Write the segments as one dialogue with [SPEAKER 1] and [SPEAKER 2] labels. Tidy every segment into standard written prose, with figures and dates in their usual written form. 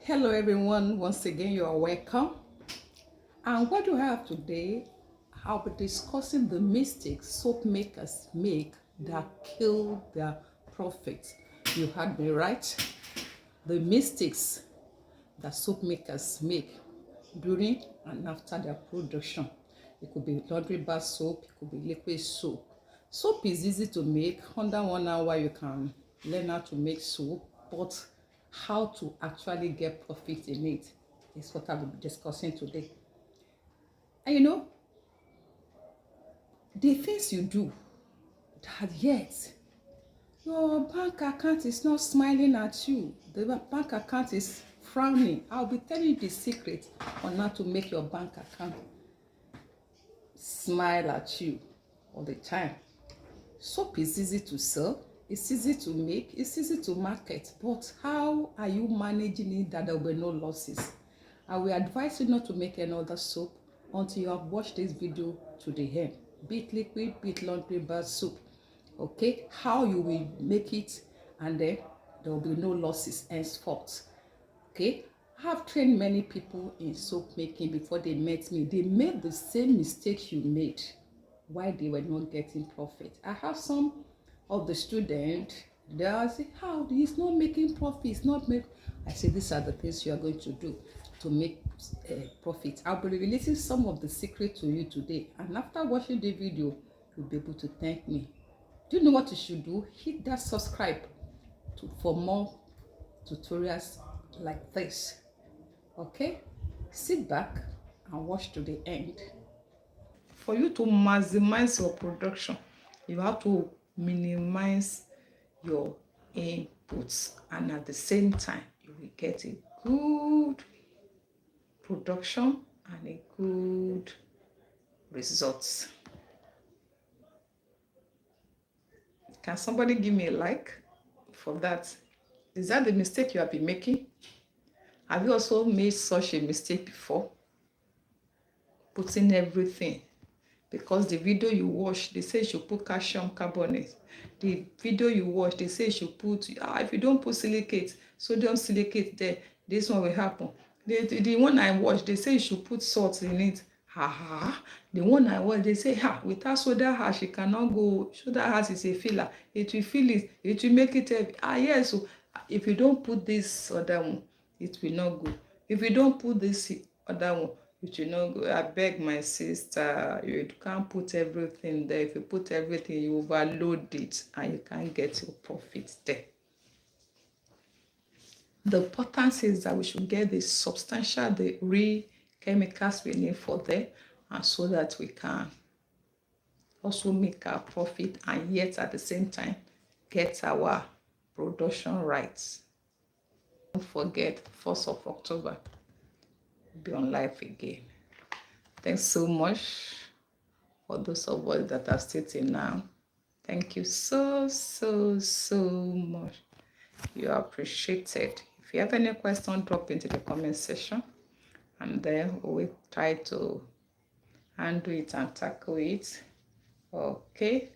[SPEAKER 1] Hello everyone, once again you are welcome. And what do I have today? I'll be discussing the mistakes soap makers make that kill their profits. You heard me right. The mistakes that soap makers make during and after their production. It could be laundry bar soap, it could be liquid soap. Soap is easy to make. Under 1 hour you can learn how to make soap, but how to actually get profit in it is what I will be discussing today. And the things you do that yet your bank account is not smiling at you, the bank account is frowning. I'll be telling you the secret on how to make your bank account smile at you all the time. Soap is easy to sell, it's easy to make, it's easy to market, but how are you managing it that there will be no losses? I will advise you not to make another soap until you have watched this video to the end. Be it liquid, be it laundry bar soap. Okay, how you will make it, and then there will be no losses henceforth. Okay, I have trained many people in soap making before they met me. They made the same mistakes you made why they were not getting profit. I have some of the students, they say, how he's not making profit, he's not make. I say these are the things you are going to do to make profit. I'll be releasing some of the secrets to you today, and after watching the video you'll be able to thank me. Do you know what you should do? Hit that subscribe for more tutorials like this. Okay, sit back and watch to the end. For you to maximize your production, you have to minimize your inputs, and at the same time you will get a good production and a good results. Can somebody give me a like for that? Is that the mistake you have been making? Have you also made such a mistake before? Putting everything, because the video you watch, they say you should put calcium carbonate. The video you watch, they say you should put, if you don't put silicate, sodium silicate there, this one will happen. The one I watch, they say you should put salt in it. The one I watch, they say, without soda ash, it cannot go. Soda ash is a filler. It will fill it. It will make it heavy. Yes. So if you don't put this other one, it will not go. If you don't put this other one, it will not go. I beg my sister, you can't put everything there. If you put everything, you overload it and you can't get your profit there. The importance is that we should get the substantial, the real chemicals we need for there, and so that we can also make our profit and yet at the same time get our production rights. Don't forget, 1st of October, be on live again. Thanks so much for those of us that are still till now. Thank you so much. You are appreciated. If you have any question, drop into the comment section, and then we'll try to handle it and tackle it. Okay,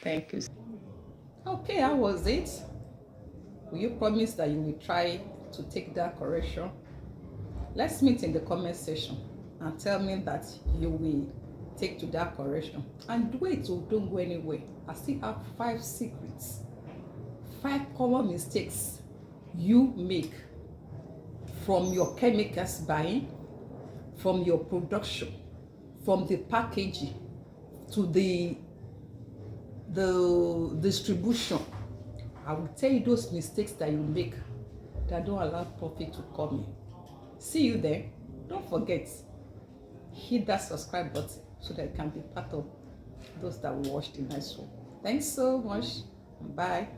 [SPEAKER 1] thank you. Okay, how was it? Will you promise that you will try to take that correction? Let's meet in the comment section and tell me that you will take to that correction. And wait, don't go anywhere. I still have 5 secrets, 5 common mistakes you make from your chemicals buying, from your production, from the packaging to the distribution. I will tell you those mistakes that you make that don't allow profit to come in. See you there. Don't forget, hit that subscribe button so that you can be part of those that will watch the next one. Thanks so much. Bye.